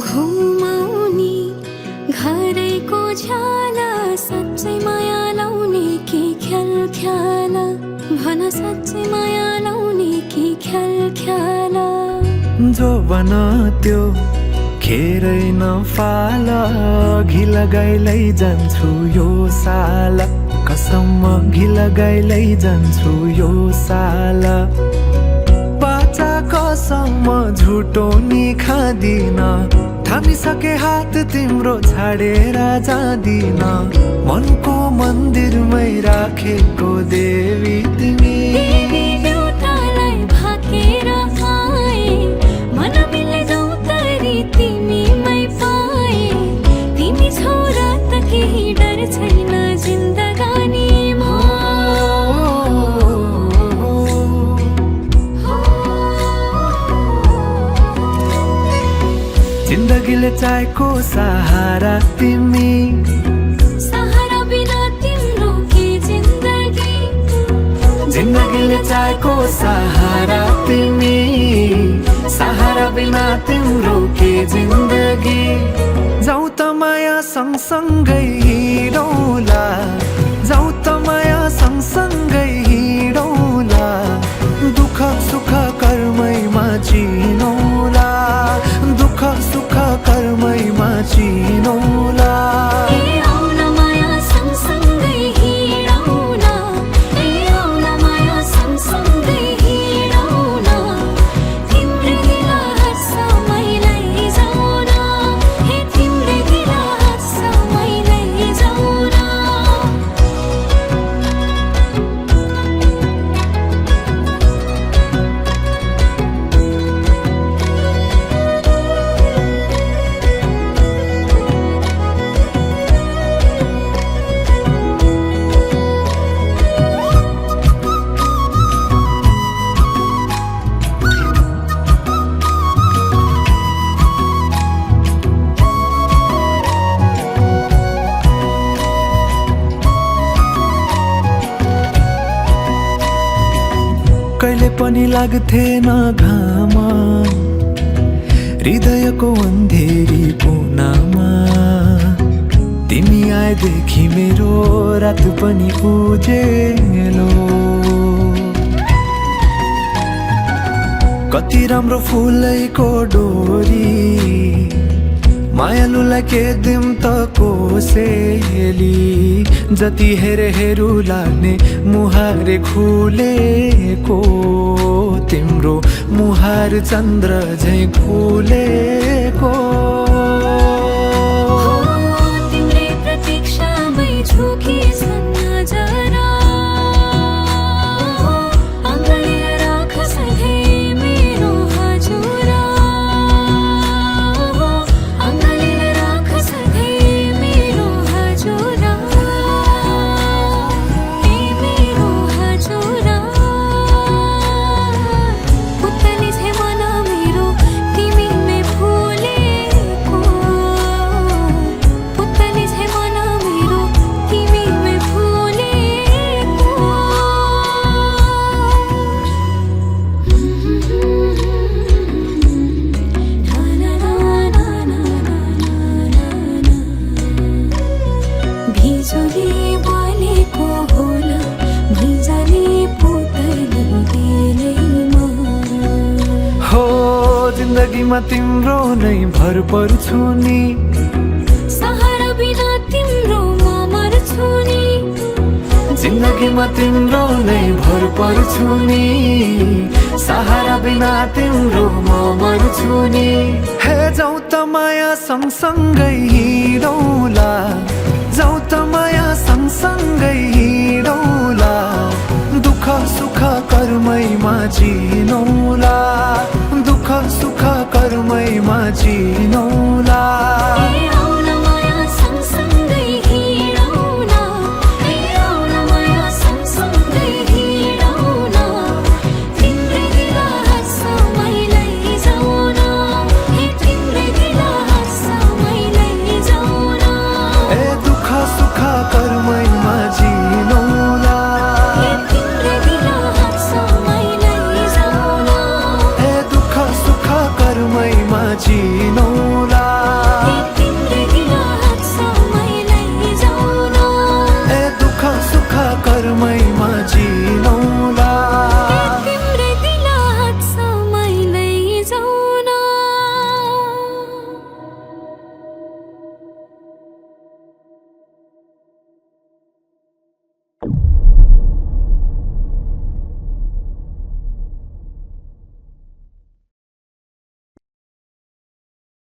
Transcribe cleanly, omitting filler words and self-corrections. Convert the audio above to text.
घुमाउने घरैको झ्याला साँच्चै माया लाउने कि ख्याल ख्याला भन साँच्चै माया लाउने कि ख्याल ख्याला जो बना त्यो खेरै नफाल घि लगाइलै जान्छु यो साल कसम घि लगाइलै जान्छु यो साल बाचा कसम झुटो नि खादिन थामिसके हात तिम्रो छाडेर जादिन मनको मन्दिरमै राखेको देवी तिमी एउटालाई भाकेर आए मन मिले जाउँ तरी तिमीमै पाए तिमी छौ र त केही डर छैन जिन्दगानीमा जिन्दगीले चाहेको सहारा तिमी सहारा बिना तिम्रो के जिन्दगी जिन्दगीले चाहेको सहारा तिमी सहारा बिना तिम्रो के जिन्दगी जाउँ त माया सँगसँगै हिँडौँला जाउँ त माया सँगसँगै हिँडौँला दुःख सुख कर्मैमा चिनौला दुःख सुख कर्मैमा चिनौला कहिले पनि लाग्थेन घाम हृदयको अन्धेरी कोनामा तिमी आएदेखि मेरो रात पनि उजेलो कति राम्रो फुलैको डोरी मायालुलाई के दिम त कोसेली जति हेरे हेरु लाग्ने मुहारे खुलेको तिम्रो मुहार चन्द्र झै खुलेको तिम्रै प्रतीक्षामै झुकी नजरा जिन्दगीमा तिम्रो नै भर पर्छु नि सहारा बिना तिम्रो म मर्छु नि जिन्दगीमा तिम्रो नै भर पर्छु नि सहारा बिना तिम्रो म मर्छु नि हे जाउँ त माया सँगसँगै हिँडौँला जाउँ त माया सँगसँगै हिँडौँला दुःख सुख कर्मैमा चिनौला दुःख सुख कर्मैमा चिनौला